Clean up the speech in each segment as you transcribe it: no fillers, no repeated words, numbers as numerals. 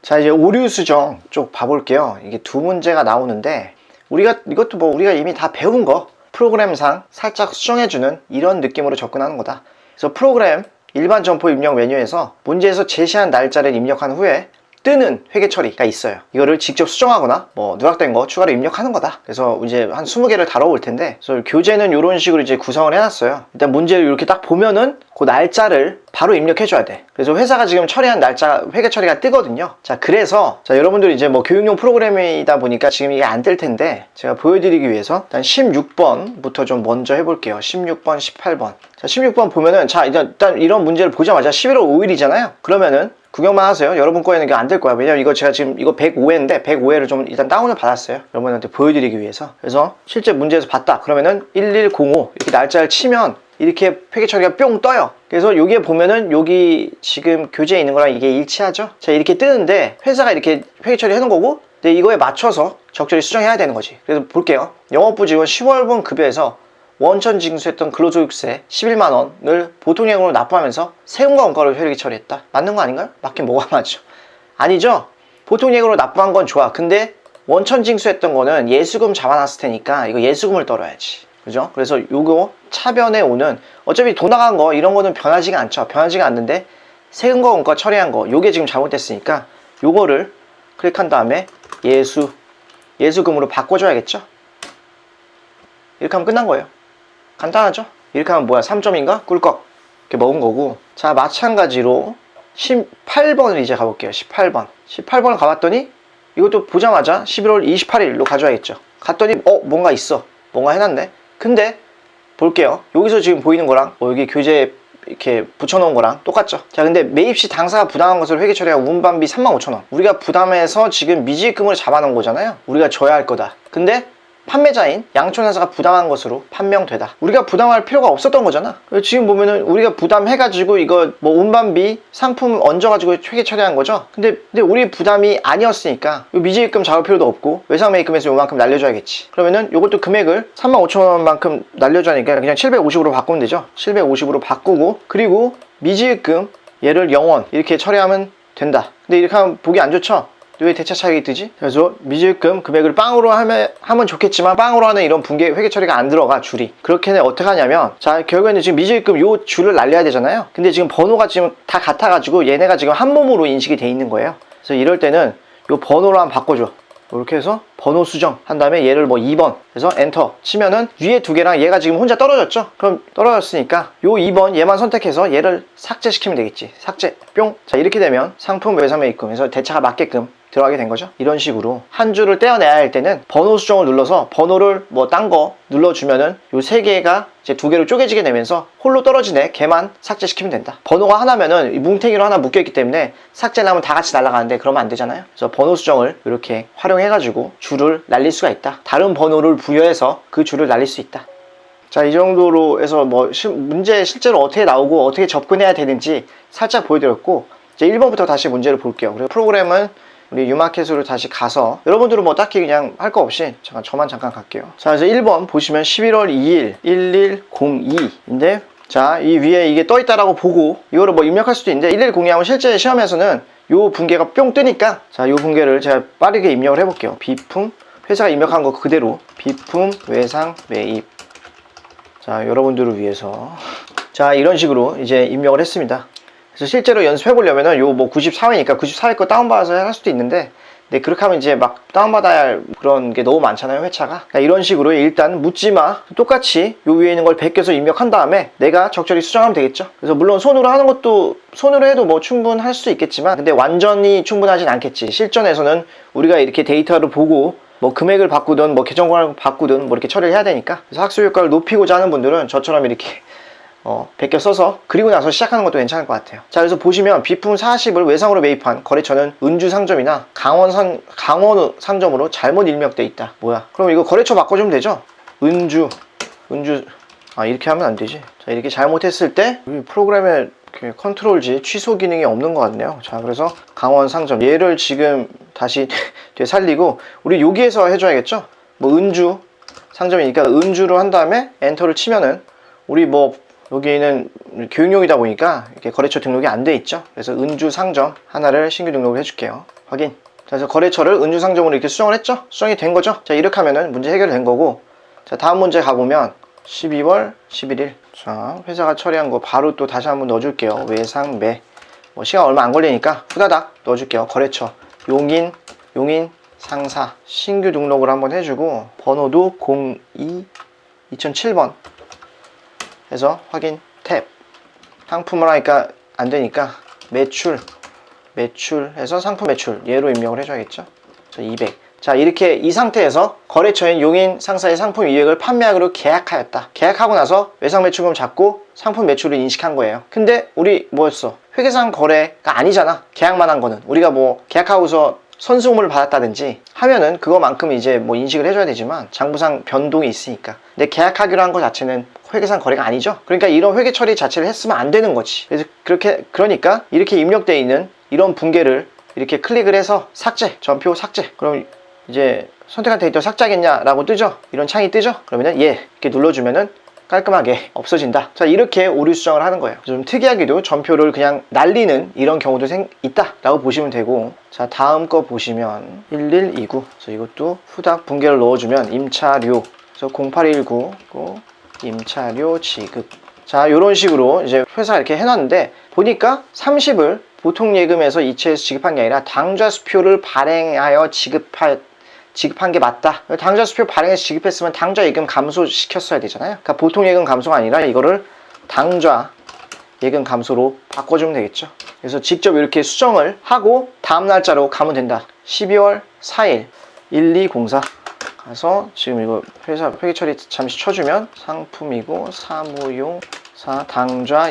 자, 이제 오류 수정 쪽 봐볼게요. 이게 두 문제가 나오는데 이것도 뭐 우리가 이미 다 배운 거 프로그램상 살짝 수정해주는 이런 느낌으로 접근하는 거다. 그래서 프로그램 일반 점포 입력 메뉴에서 문제에서 제시한 날짜를 입력한 후에 뜨는 회계 처리가 있어요. 이거를 직접 수정하거나 뭐 누락된 거 추가로 입력하는 거다. 그래서 이제 한 20개를 다뤄볼 텐데, 그래서 교재는 이런 식으로 이제 구성을 해놨어요. 일단 문제를 이렇게 딱 보면은 그 날짜를 바로 입력해줘야 돼. 그래서 회사가 지금 처리한 날짜 회계 처리가 뜨거든요. 자, 그래서 여러분들이 이제 뭐 교육용 프로그램이다 보니까 지금 이게 안 뜰 텐데 제가 보여드리기 위해서 일단 16번부터 좀 먼저 해볼게요. 16번, 18번. 자, 16번 보면은 자, 일단 이런 문제를 보자마자 11월 5일이잖아요. 그러면은 구경만 하세요. 여러분 거에는 이게 안 될 거야. 왜냐면 이거 제가 지금 이거 105회인데 105회를 좀 일단 다운을 받았어요. 여러분한테 보여드리기 위해서. 그래서 실제 문제에서 봤다. 그러면은 1105 이렇게 날짜를 치면 이렇게 회계 처리가 뿅 떠요. 그래서 여기에 보면은 여기 지금 교재에 있는 거랑 이게 일치하죠. 자, 이렇게 뜨는데 회사가 이렇게 회계 처리 해놓은 거고, 근데 이거에 맞춰서 적절히 수정해야 되는 거지. 그래서 볼게요. 영업부 직원 10월분 급여에서 원천 징수했던 근로소득세 11만원을 보통예금으로 납부하면서 세금과 원가를 회계 처리했다. 맞는 거 아닌가요? 맞긴 뭐가 맞죠? 아니죠? 보통예금으로 납부한 건 좋아. 근데 원천 징수했던 거는 예수금 잡아놨을 테니까 이거 예수금을 떨어야지. 그죠? 그래서 요거 차변에 오는, 어차피 돈 나간 거 이런 거는 변하지가 않죠. 변하지가 않는데 세금과 원가 처리한 거 요게 지금 잘못됐으니까 요거를 클릭한 다음에 예수금으로 바꿔줘야겠죠? 이렇게 하면 끝난 거예요. 간단하죠? 이렇게 하면 뭐야, 3점인가? 꿀꺽 이렇게 먹은 거고. 자, 마찬가지로 18번을 이제 가볼게요. 18번을 가봤더니 이것도 보자마자 11월 28일로 가져와야겠죠. 갔더니 뭔가 있어, 뭔가 해놨네. 근데 볼게요. 여기서 지금 보이는 거랑 여기 교재에 이렇게 붙여놓은 거랑 똑같죠. 자, 근데 매입시 당사가 부담한 것을 회계 처리한 운반비 35,000원 우리가 부담해서 지금 미지급금으로 잡아놓은 거잖아요. 우리가 져야 할 거다. 근데 판매자인 양촌회사가 부담한 것으로 판명되다. 우리가 부담할 필요가 없었던 거잖아. 지금 보면은 우리가 부담해가지고 이거 뭐 운반비 상품 얹어가지고 회계 처리한 거죠. 근데 우리 부담이 아니었으니까 미지입금 잡을 필요도 없고 외상매입금에서 요만큼 날려줘야겠지. 그러면은 요것도 금액을 35,000원만큼 날려주니까 그냥 750으로 바꾸면 되죠. 750으로 바꾸고, 그리고 미지입금 얘를 0원 이렇게 처리하면 된다. 근데 이렇게 하면 보기 안 좋죠? 왜 대차 차익이 뜨지? 그래서 미지급금 금액을 빵으로 하면 좋겠지만 빵으로 하는 이런 분계 회계 처리가 안 들어가, 줄이. 그렇게 어떻게 하냐면, 자, 결국에는 지금 미지급금 요 줄을 날려야 되잖아요. 근데 지금 번호가 지금 다 같아가지고 얘네가 지금 한 몸으로 인식이 돼 있는 거예요. 그래서 이럴 때는 요 번호로 한번 바꿔줘. 이렇게 해서 번호 수정 한 다음에 얘를 뭐 2번 해서 엔터 치면은 위에 두 개랑 얘가 지금 혼자 떨어졌죠? 그럼 떨어졌으니까 요 2번 얘만 선택해서 얘를 삭제시키면 되겠지. 삭제 뿅. 자, 이렇게 되면 상품 외상매입금에서 대차가 맞게끔 들어가게 된 거죠. 이런 식으로 한 줄을 떼어내야 할 때는 번호 수정을 눌러서 번호를 뭐 딴 거 눌러주면은 요 세 개가 이제 두 개로 쪼개지게 되면서 홀로 떨어지네 걔만 삭제시키면 된다. 번호가 하나면은 뭉탱이로 하나 묶여있기 때문에 삭제를 하면 다 같이 날아가는데 그러면 안 되잖아요. 그래서 번호 수정을 이렇게 활용해가지고 줄을 날릴 수가 있다. 다른 번호를 부여해서 그 줄을 날릴 수 있다. 자, 이 정도로 해서 뭐 문제 실제로 어떻게 나오고 어떻게 접근해야 되는지 살짝 보여드렸고, 이제 1번부터 다시 문제를 볼게요. 그리고 프로그램은 우리 유마켓으로 다시 가서, 여러분들은 뭐 딱히 그냥 할 거 없이 저만 잠깐 갈게요. 자, 그래서 1번 보시면 11월 2일 1102인데, 자, 이 위에 이게 떠 있다라고 보고 이거를 뭐 입력할 수도 있는데 1102 하면 실제 시험에서는 요 분계가 뿅 뜨니까, 자, 요 분계를 제가 빠르게 입력을 해볼게요. 비품, 회사가 입력한 거 그대로 비품 외상 매입. 자, 여러분들을 위해서 자, 이런 식으로 이제 입력을 했습니다. 그래서 실제로 연습해 보려면은 요 뭐 94회니까 94회 거 다운받아서 할 수도 있는데, 근데 그렇게 하면 이제 막 다운받아야 할 그런 게 너무 많잖아요, 회차가. 그러니까 이런 식으로 일단 묻지마 똑같이 요 위에 있는 걸 베껴서 입력한 다음에 내가 적절히 수정하면 되겠죠. 그래서 물론 손으로 하는 것도 손으로 해도 뭐 충분할 수 있겠지만, 근데 완전히 충분하진 않겠지. 실전에서는 우리가 이렇게 데이터를 보고 뭐 금액을 바꾸든 뭐 계정관을 바꾸든 뭐 이렇게 처리를 해야 되니까, 그래서 학습 효과를 높이고자 하는 분들은 저처럼 이렇게 베껴 써서 그리고 나서 시작하는 것도 괜찮을 것 같아요. 자, 그래서 보시면 비품 40을 외상으로 매입한 거래처는 은주 상점이나 강원 상점으로 잘못 입력돼 있다. 뭐야? 그럼 이거 거래처 바꿔주면 되죠? 은주 이렇게 하면 안 되지. 자, 이렇게 잘못했을 때 우리 프로그램에 컨트롤 G 취소 기능이 없는 것 같네요. 자, 그래서 강원 상점 얘를 지금 다시 되살리고 우리 여기에서 해줘야겠죠? 뭐 은주 상점이니까 은주로 한 다음에 엔터를 치면은 우리 뭐 여기는 교육용이다 보니까 이렇게 거래처 등록이 안 돼 있죠. 그래서 은주 상점 하나를 신규 등록을 해줄게요. 확인. 자, 그래서 거래처를 은주상점으로 이렇게 수정을 했죠? 수정이 된 거죠? 자, 이렇게 하면은 문제 해결된 거고, 자, 다음 문제 가보면 12월 11일. 자, 회사가 처리한 거 바로 또 다시 한번 넣어줄게요. 외상매. 뭐 시간 얼마 안 걸리니까 후다닥 넣어줄게요. 거래처 용인 상사 신규 등록을 한번 해주고 번호도 2007번 해서 확인 탭. 상품을 하니까 안 되니까 매출 해서 상품 매출 얘로 입력을 해줘야겠죠. 200. 자, 이렇게 이 상태에서 거래처인 용인 상사의 상품 이익을 판매하기로 계약하였다. 계약하고 나서 외상 매출금 잡고 상품 매출을 인식한 거예요. 근데 우리 뭐였어? 회계상 거래가 아니잖아. 계약만 한 거는. 우리가 뭐 계약하고서 선수금을 받았다든지 하면은 그거만큼 이제 뭐 인식을 해줘야 되지만 장부상 변동이 있으니까. 근데 계약하기로 한 거 자체는 회계상 거래가 아니죠. 그러니까 이런 회계 처리 자체를 했으면 안 되는 거지. 그래서 그러니까 이렇게 입력되어 있는 이런 붕괴를 이렇게 클릭을 해서 삭제, 전표 삭제. 그럼 이제 선택한 데이터 삭제하겠냐라고 뜨죠. 이런 창이 뜨죠. 그러면은 이렇게 눌러주면은 깔끔하게 없어진다. 자, 이렇게 오류 수정을 하는 거예요. 좀 특이하게도 전표를 그냥 날리는 이런 경우도 있다라고 보시면 되고, 자, 다음 거 보시면 1129. 그래서 이것도 후닥 붕괴를 넣어주면 임차료. 그래서 0819 임차료 지급. 자, 이런 식으로 이제 회사가 이렇게 해놨는데 보니까 30을 보통 예금에서 이체해서 지급한 게 아니라 당좌 수표를 발행하여 지급한 게 맞다. 당좌 수표 발행해서 지급했으면 당좌 예금 감소시켰어야 되잖아요. 그러니까 보통 예금 감소가 아니라 이거를 당좌 예금 감소로 바꿔주면 되겠죠. 그래서 직접 이렇게 수정을 하고 다음 날짜로 가면 된다. 12월 4일 1204 가서 지금 이거 회사 회계 처리 잠시 쳐주면 상품이고 사무용 당좌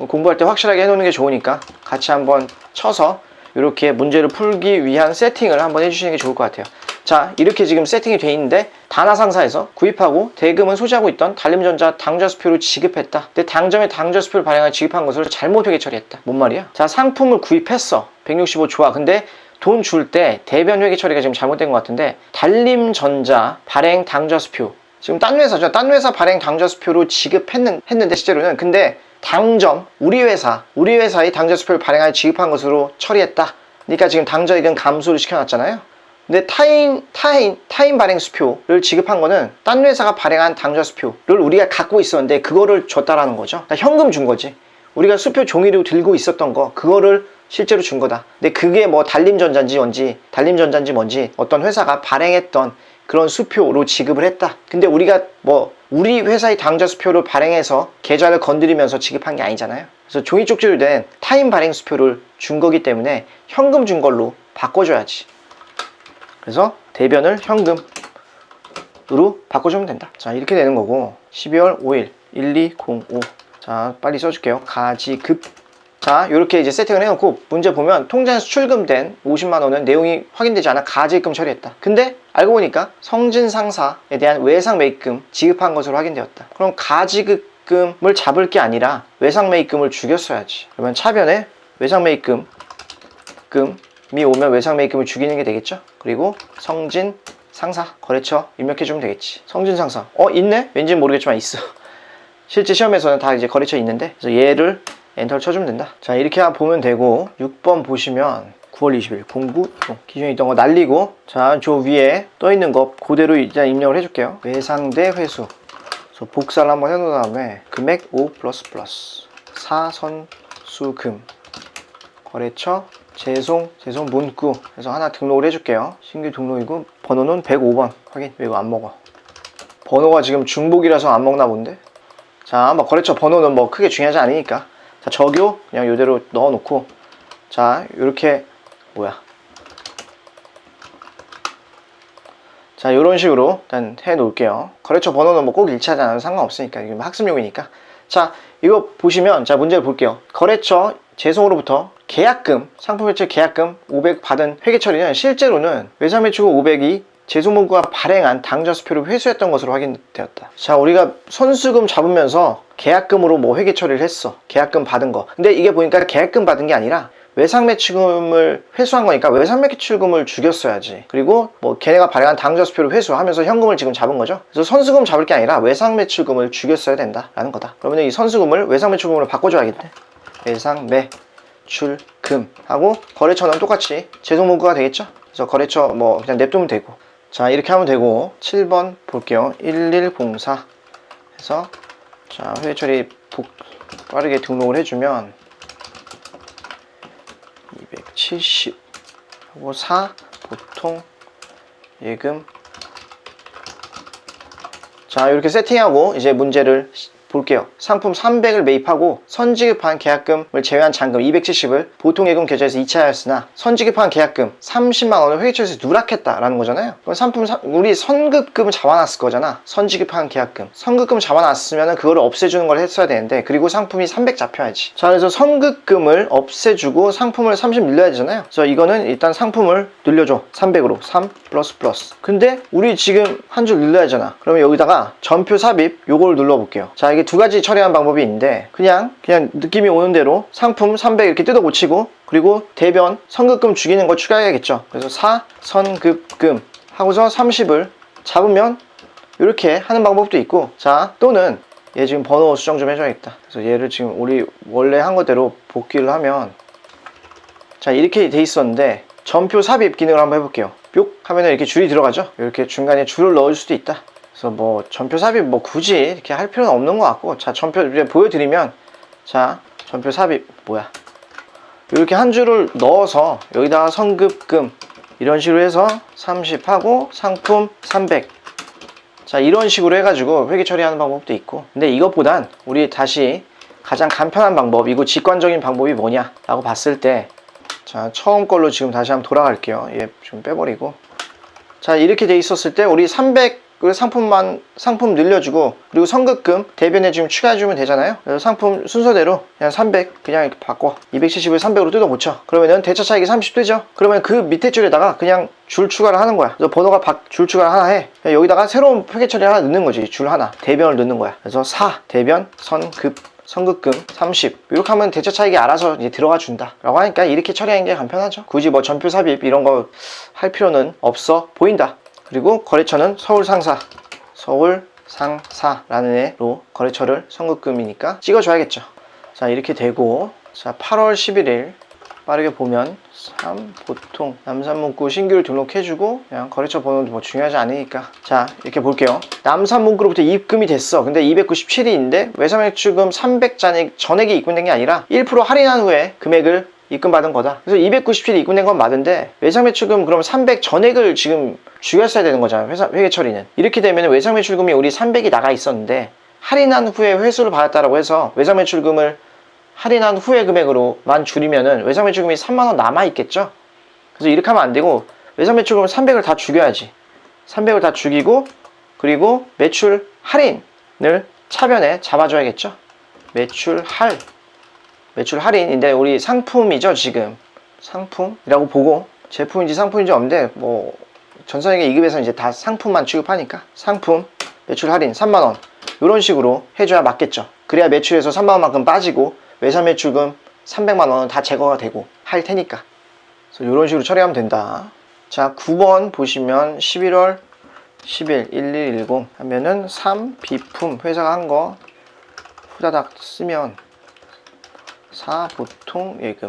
공부할 때 확실하게 해놓는 게 좋으니까 같이 한번 쳐서 이렇게 문제를 풀기 위한 세팅을 한번 해주시는 게 좋을 것 같아요. 자, 이렇게 지금 세팅이 돼 있는데 다나상사에서 구입하고 대금은 소지하고 있던 단림전자 당좌수표를 지급했다. 근데 당점에 당좌수표를 발행하여 지급한 것을 잘못 회계 처리했다. 뭔 말이야? 자, 상품을 구입했어. 165 좋아. 근데 돈 줄 때 대변 회계 처리가 지금 잘못된 것 같은데 단림전자 발행 당좌수표 지금 딴 회사죠. 딴 회사 발행 당좌수표로 지급했는데 실제로는 근데 당점 우리 회사의 당좌수표를 발행하여 지급한 것으로 처리했다. 그러니까 지금 당좌이익은 감소를 시켜놨잖아요. 근데 타인 발행 수표를 지급한 거는 딴 회사가 발행한 당좌 수표를 우리가 갖고 있었는데 그거를 줬다라는 거죠. 그러니까 현금 준 거지. 우리가 수표 종이로 들고 있었던 거 그거를 실제로 준 거다. 근데 그게 뭐 단림전자인지 뭔지 어떤 회사가 발행했던 그런 수표로 지급을 했다. 근데 우리가 뭐 우리 회사의 당좌 수표를 발행해서 계좌를 건드리면서 지급한 게 아니잖아요. 그래서 종이 쪽지로 된 타인 발행 수표를 준 거기 때문에 현금 준 걸로 바꿔줘야지. 그래서 대변을 현금으로 바꿔주면 된다. 자, 이렇게 되는 거고 12월 5일 1205 자, 빨리 써줄게요. 가지급. 자, 이렇게 이제 세팅을 해놓고 문제 보면 통장에서 출금된 50만원은 내용이 확인되지 않아 가지입금 처리했다. 근데 알고 보니까 성진 상사에 대한 외상 매입금 지급한 것으로 확인되었다. 그럼 가지급금을 잡을 게 아니라 외상 매입금을 죽였어야지. 그러면 차변에 외상 매입금이 오면 외상 매입금을 죽이는 게 되겠죠. 그리고 성진 상사 거래처 입력해주면 되겠지. 성진 상사 있네? 왠지 모르겠지만 있어. 실제 시험에서는 다 이제 거래처 있는데 그래서 얘를 엔터를 쳐주면 된다. 자, 이렇게 보면 되고 6번 보시면 9월 20일 공구 기존에 있던 거 날리고 자, 저 위에 떠 있는 거 그대로 일단 입력을 해줄게요. 외상대 회수 그래서 복사를 한번 해놓은 다음에 금액 5 플러스 사선수금 거래처 재송 문구 그래서 하나 등록을 해줄게요. 신규 등록이고 번호는 105번 확인. 왜 이거 안 먹어? 번호가 지금 중복이라서 안 먹나 본데. 자, 뭐 거래처 번호는 뭐 크게 중요하지 않으니까 자, 적요 그냥 이대로 넣어놓고 자, 이렇게 자, 이런 식으로 일단 해 놓을게요. 거래처 번호는 뭐 꼭 일치하지 않아도 상관없으니까 이게 학습용이니까. 자, 이거 보시면 자, 문제를 볼게요. 거래처 재송으로부터 계약금 상품 매출 계약금 500 받은 회계 처리는 실제로는 외상 매출금 500이 재송문구가 발행한 당좌 수표를 회수했던 것으로 확인되었다. 자, 우리가 선수금 잡으면서 계약금으로 뭐 회계 처리를 했어. 계약금 받은 거. 근데 이게 보니까 계약금 받은 게 아니라 외상 매출금을 회수한 거니까 외상 매출금을 죽였어야지. 그리고 뭐 걔네가 발행한 당좌 수표를 회수하면서 현금을 지금 잡은 거죠. 그래서 선수금 잡을 게 아니라 외상 매출금을 죽였어야 된다라는 거다. 그러면 이 선수금을 외상 매출금으로 바꿔줘야겠네. 외상매 매출금 하고 거래처는 똑같이 제속문구가 되겠죠. 그래서 거래처 뭐 그냥 냅두면 되고. 자, 이렇게 하면 되고 7번 볼게요. 1104 해서 자, 회계 처리 빠르게 등록을 해주면 270 하고 4 보통 예금. 자, 이렇게 세팅하고 이제 문제를 볼게요. 상품 300을 매입하고 선지급한 계약금을 제외한 잔금 270을 보통예금 계좌에서 이체하였으나 선지급한 계약금 30만원을 회계처리에서 누락했다라는 거잖아요. 그럼 상품 우리 선급금을 잡아놨을 거잖아. 선지급한 계약금 선급금 잡아놨으면 그거를 없애주는 걸 했어야 되는데, 그리고 상품이 300 잡혀야지. 자, 그래서 선급금을 없애주고 상품을 30 늘려야 되잖아요. 그래서 이거는 일단 상품을 늘려줘. 300으로 3 플러스. 근데 우리 지금 한 줄 늘려야 하잖아. 그러면 여기다가 전표 삽입 요걸 눌러볼게요. 자, 이게 두 가지 처리하는 방법이 있는데, 그냥 느낌이 오는 대로 상품 300 이렇게 뜯어 고치고, 그리고 대변 선급금 죽이는 거 추가해야겠죠. 그래서 4 선급금 하고서 30을 잡으면 이렇게 하는 방법도 있고, 자, 또는 얘 지금 번호 수정 좀 해줘야겠다. 그래서 얘를 지금 우리 원래 한 거대로 복귀를 하면, 자, 이렇게 돼 있었는데 전표 삽입 기능을 한번 해볼게요. 뿅 하면 이렇게 줄이 들어가죠. 이렇게 중간에 줄을 넣을 수도 있다. 그래서 뭐 전표 삽입 뭐 굳이 이렇게 할 필요는 없는 것 같고, 자, 전표 보여드리면, 자, 전표 삽입 뭐야, 이렇게 한 줄을 넣어서 여기다가 선급금 이런 식으로 해서 30 하고 상품 300, 자, 이런 식으로 해가지고 회계 처리하는 방법도 있고. 근데 이것보단 우리 다시 가장 간편한 방법이고 직관적인 방법이 뭐냐 라고 봤을 때, 자, 처음 걸로 지금 다시 한번 돌아갈게요. 얘 좀 빼버리고. 자, 이렇게 돼 있었을 때 우리 300 상품 늘려주고, 그리고 선급금 대변에 지금 추가해주면 되잖아요. 그래서 상품 순서대로 그냥 300 그냥 이렇게 바꿔 270을 300으로 뜯어 고쳐. 그러면은 대차 차익이 30 되죠. 그러면 그 밑에 줄에다가 그냥 줄 추가를 하는 거야. 그래서 번호가 줄 추가를 하나 해. 여기다가 새로운 회계 처리 하나 넣는 거지. 줄 하나, 대변을 넣는 거야. 그래서 4 대변 선급금 30 이렇게 하면 대차 차익이 알아서 이제 들어가 준다 라고 하니까 이렇게 처리하는 게 간편하죠. 굳이 뭐 전표 삽입 이런 거 할 필요는 없어 보인다. 그리고 거래처는 서울상사라는 애로 거래처를 선급금이니까 찍어줘야겠죠. 자, 이렇게 되고, 자, 8월 11일 빠르게 보면 3 보통 남산문구 신규를 등록해주고, 그냥 거래처 번호도 뭐 중요하지 않으니까. 자, 이렇게 볼게요. 남산문구로부터 입금이 됐어. 근데 297일인데 외상매출금 300 전액이 입금된 게 아니라 1% 할인한 후에 금액을 입금받은 거다. 그래서 297이 입금된 건 맞은데 외상매출금 그럼 300 전액을 지금 죽였어야 되는 거잖아요. 회계 처리는. 이렇게 되면 외상매출금이 우리 300이 나가 있었는데 할인한 후에 회수를 받았다라고 해서 외상매출금을 할인한 후에 금액으로만 줄이면은 외상매출금이 3만원 남아있겠죠. 그래서 이렇게 하면 안 되고 외상매출금 300을 다 죽여야지. 300을 다 죽이고, 그리고 매출 할인을 차변에 잡아줘야겠죠. 매출 할인인데 우리 상품이죠. 지금 상품이라고 보고, 제품인지 상품인지 없는데 뭐 전산회계 2급에서 이제 다 상품만 취급하니까 상품 매출 할인 3만원 이런 식으로 해줘야 맞겠죠. 그래야 매출에서 3만원만큼 빠지고 외상매출금 300만원은 다 제거가 되고 할 테니까. 그래서 이런 식으로 처리하면 된다. 자, 9번 보시면 11월 10일 1110 하면은 3 비품 회사가 한 거 후다닥 쓰면 4 보통 예금.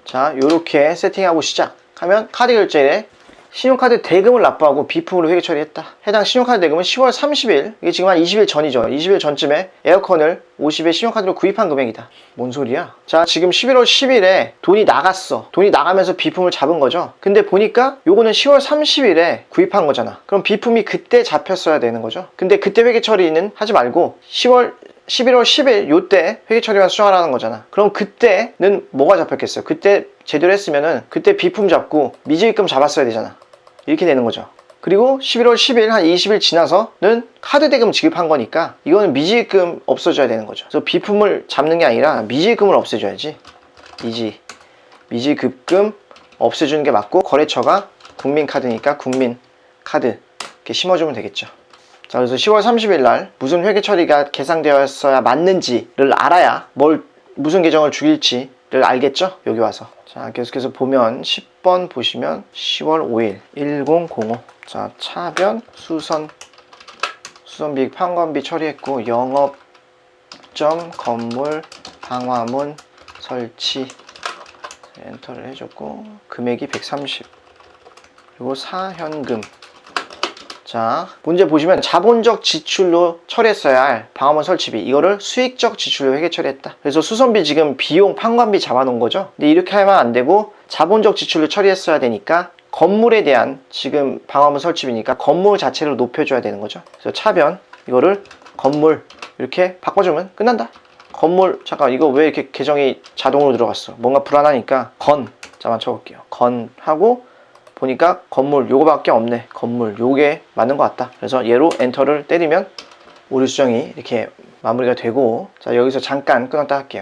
자, 요렇게 세팅하고 시작하면 카드 결제에 신용카드 대금을 납부하고 비품으로 회계 처리했다. 해당 신용카드 대금은 10월 30일, 이게 지금 한 20일 전이죠. 20일 전쯤에 에어컨을 50에 신용카드로 구입한 금액이다. 뭔 소리야? 자, 지금 11월 10일에 돈이 나갔어. 돈이 나가면서 비품을 잡은 거죠. 근데 보니까 요거는 10월 30일에 구입한 거잖아. 그럼 비품이 그때 잡혔어야 되는 거죠. 근데 그때 회계 처리는 하지 말고 11월 10일 요때 회계 처리만 수정하라는 거잖아. 그럼 그때는 뭐가 잡혔겠어요? 그때 제대로 했으면은 그때 비품 잡고 미지입금 잡았어야 되잖아. 이렇게 되는 거죠. 그리고 11월 10일 한 20일 지나서는 카드 대금 지급한 거니까 이거는 미지입금 없어져야 되는 거죠. 그래서 비품을 잡는 게 아니라 미지입금을 없애줘야지. 미지급금 없애주는 게 맞고, 거래처가 국민카드니까 국민카드 이렇게 심어주면 되겠죠. 자, 그래서 10월 30일 날 무슨 회계 처리가 계상되었어야 맞는지를 알아야 무슨 계정을 죽일지를 알겠죠? 여기 와서. 자, 계속해서 보면 10번 보시면 10월 5일 1005. 자, 차변 수선비익 판관비 처리했고, 영업점 건물 방화문 설치 엔터를 해줬고 금액이 130 그리고 사현금. 자, 문제 보시면 자본적 지출로 처리했어야 할 방화문 설치비, 이거를 수익적 지출로 회계 처리했다. 그래서 수선비 지금 비용 판관비 잡아놓은 거죠. 근데 이렇게 하면 안 되고 자본적 지출로 처리했어야 되니까 건물에 대한 지금 방화문 설치비니까 건물 자체를 높여줘야 되는 거죠. 그래서 차변 이거를 건물 이렇게 바꿔주면 끝난다. 건물, 잠깐 이거 왜 이렇게 계정이 자동으로 들어갔어? 뭔가 불안하니까 건, 잠깐 쳐볼게요. 건 하고 보니까 건물 요거밖에 없네. 건물 요게 맞는 것 같다. 그래서 얘로 엔터를 때리면 오류 수정이 이렇게 마무리가 되고, 자 여기서 잠깐 끊었다 할게요.